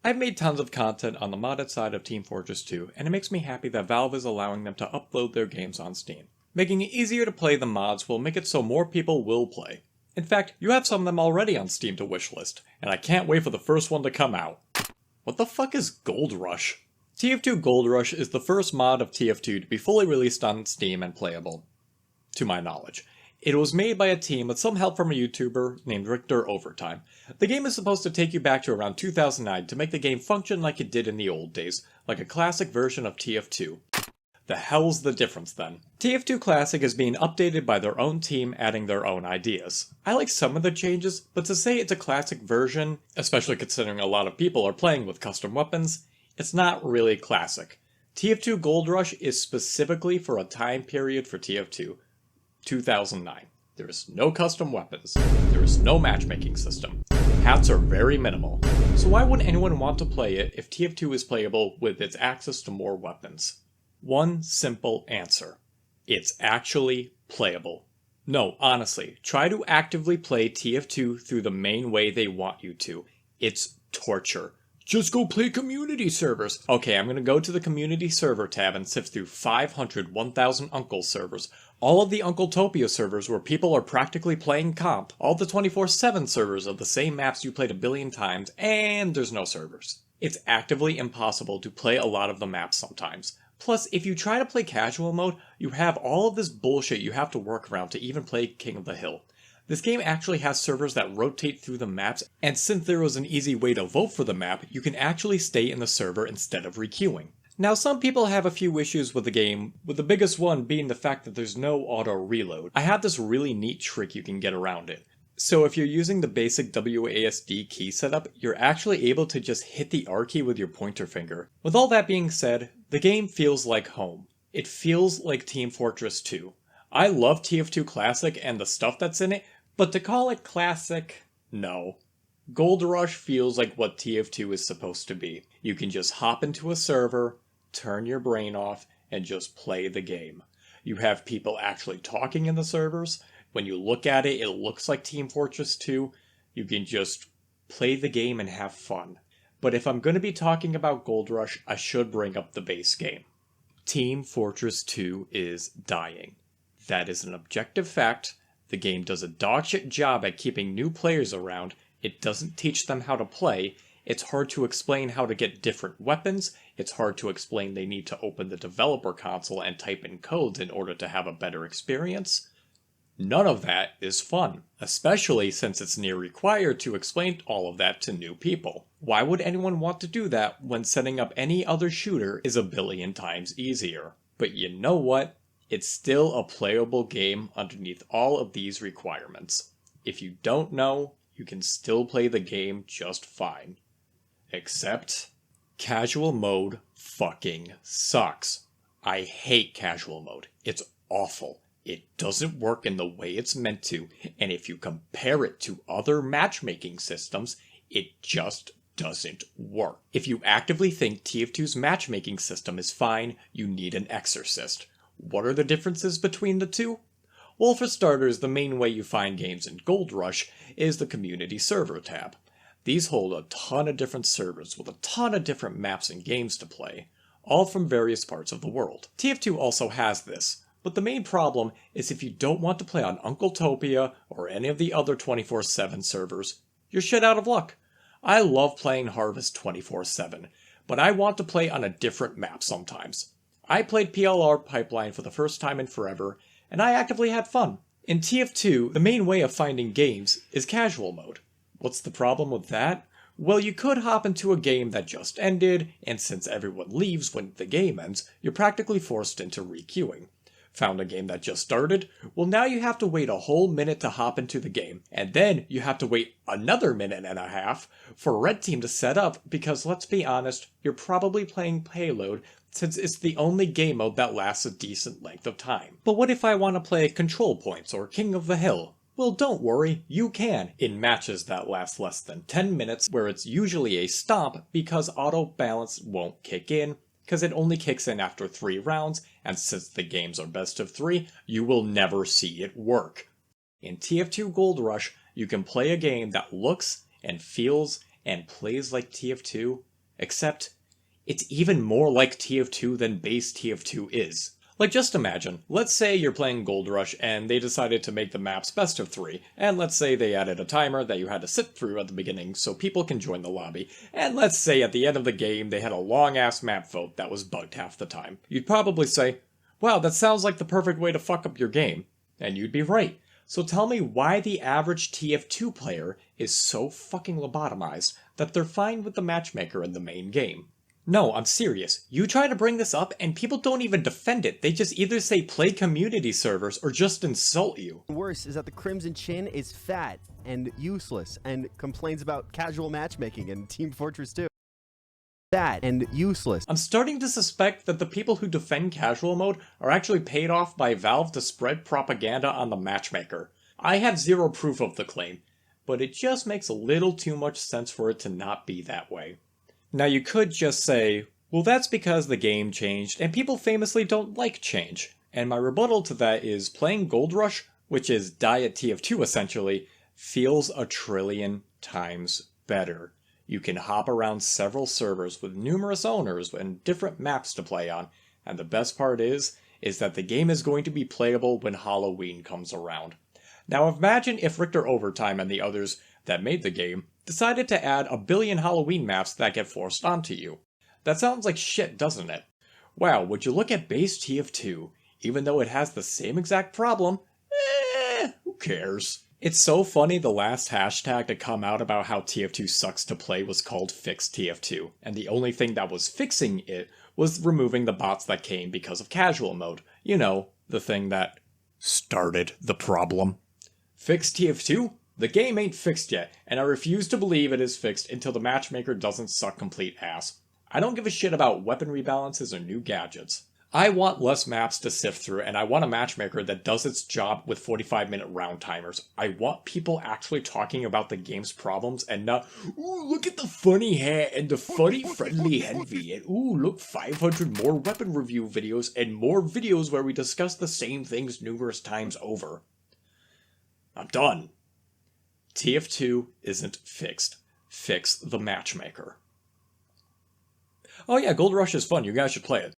I've made tons of content on the modded side of Team Fortress 2, and it makes me happy that Valve is allowing them to upload their games on Steam. Making it easier to play the mods will make it so more people will play. In fact, you have some of them already on Steam to wishlist, and I can't wait for the first one to come out. What the fuck is Gold Rush? Tf2 Gold Rush is the first mod of TF2 to be fully released on Steam and playable, to my knowledge. It was made by a team with some help from a YouTuber named Richter Overtime. The game is supposed to take you back to around 2009 to make the game function like it did in the old days, like a classic version of TF2. The hell's the difference then? TF2 Classic is being updated by their own team adding their own ideas. I like some of the changes, but to say it's a classic version, especially considering a lot of people are playing with custom weapons, it's not really classic. TF2 Gold Rush is specifically for a time period for TF2. 2009. There is no custom weapons. There is no matchmaking system. Hats are very minimal. So why would anyone want to play it if TF2 is playable with its access to more weapons? One simple answer. It's actually playable. No, honestly, try to actively play TF2 through the main way they want you to. It's torture. Just go play community servers. Okay, I'm gonna go to the community server tab and sift through 500 1000 Uncle servers. All of the Uncletopia servers where people are practically playing comp. All the 24/7 servers of the same maps you played a billion times, and there's no servers. It's actively impossible to play a lot of the maps sometimes. Plus, if you try to play casual mode, you have all of this bullshit you have to work around to even play King of the Hill. This game actually has servers that rotate through the maps, and since there was an easy way to vote for the map, you can actually stay in the server instead of requeuing. Now some people have a few issues with the game, with the biggest one being the fact that there's no auto reload. I have this really neat trick you can get around it. So if you're using the basic WASD key setup, you're actually able to just hit the R key with your pointer finger. With all that being said, the game feels like home. It feels like Team Fortress 2. I love TF2 Classic and the stuff that's in it, but to call it classic, no. Gold Rush feels like what TF2 is supposed to be. You can just hop into a server, turn your brain off, and just play the game. You have people actually talking in the servers. When you look at it, it looks like Team Fortress 2. You can just play the game and have fun. But if I'm going to be talking about Gold Rush, I should bring up the base game. Team Fortress 2 is dying. That is an objective fact. The game does a dogshit job at keeping new players around. It doesn't teach them how to play. It's hard to explain how to get different weapons. It's hard to explain they need to open the developer console and type in codes in order to have a better experience. None of that is fun, especially since it's near required to explain all of that to new people. Why would anyone want to do that when setting up any other shooter is a billion times easier? But you know what? It's still a playable game underneath all of these requirements. If you don't know, you can still play the game just fine. Except, casual mode fucking sucks. I hate casual mode. It's awful. It doesn't work in the way it's meant to, and if you compare it to other matchmaking systems, it just doesn't work. If you actively think TF2's matchmaking system is fine, you need an exorcist. What are the differences between the two? Well, for starters, the main way you find games in Gold Rush is the Community Server tab. These hold a ton of different servers with a ton of different maps and games to play, all from various parts of the world. TF2 also has this, but the main problem is if you don't want to play on Uncletopia or any of the other 24/7 servers, you're shit out of luck. I love playing Harvest 24/7, but I want to play on a different map sometimes. I played PLR Pipeline for the first time in forever, and I actively had fun. In TF2, the main way of finding games is casual mode. What's the problem with that? Well, you could hop into a game that just ended, and since everyone leaves when the game ends, you're practically forced into requeuing. Found a game that just started? Well, now you have to wait a whole minute to hop into the game, and then you have to wait another minute and a half for Red Team to set up because, let's be honest, you're probably playing Payload since it's the only game mode that lasts a decent length of time. But what if I want to play Control Points or King of the Hill? Well, don't worry, you can, in matches that last less than 10 minutes where it's usually a stomp because auto balance won't kick in, because it only kicks in after 3 rounds, and since the games are best of 3, you will never see it work. In TF2 Gold Rush, you can play a game that looks and feels and plays like TF2 Except, it's even more like TF2 than base TF2 is. Like, just imagine, let's say you're playing Gold Rush and they decided to make the maps best of 3, and let's say they added a timer that you had to sit through at the beginning so people can join the lobby, and let's say at the end of the game they had a long-ass map vote that was bugged half the time. You'd probably say, wow, that sounds like the perfect way to fuck up your game. And you'd be right. So tell me why the average TF2 player is so fucking lobotomized that they're fine with the matchmaker in the main game. No, I'm serious. You try to bring this up and people don't even defend it. They just either say play community servers or just insult you. Worse is that the Crimson Chin is fat and useless and complains about casual matchmaking in Team Fortress 2. Fat and useless. I'm starting to suspect that the people who defend casual mode are actually paid off by Valve to spread propaganda on the matchmaker. I have zero proof of the claim, but it just makes a little too much sense for it to not be that way. Now you could just say, well that's because the game changed and people famously don't like change. And my rebuttal to that is playing Gold Rush, which is Diet TF2 essentially, feels a trillion times better. You can hop around several servers with numerous owners and different maps to play on, and the best part is that the game is going to be playable when Halloween comes around. Now imagine if Richter Overtime and the others that made the game decided to add a billion Halloween maps that get forced onto you. That sounds like shit, doesn't it? Wow, would you look at base TF2, even though it has the same exact problem, who cares? It's so funny the last hashtag to come out about how TF2 sucks to play was called Fix TF2, and the only thing that was fixing it was removing the bots that came because of casual mode. You know, the thing that started the problem. Fix TF2? The game ain't fixed yet, and I refuse to believe it is fixed until the matchmaker doesn't suck complete ass. I don't give a shit about weapon rebalances or new gadgets. I want less maps to sift through, and I want a matchmaker that does its job with 45-minute round timers. I want people actually talking about the game's problems and not, ooh, look at the funny hat and the funny friendly envy, and ooh, look, 500 more weapon review videos and more videos where we discuss the same things numerous times over. I'm done. TF2 isn't fixed. Fix the matchmaker. Oh yeah, Gold Rush is fun, you guys should play it.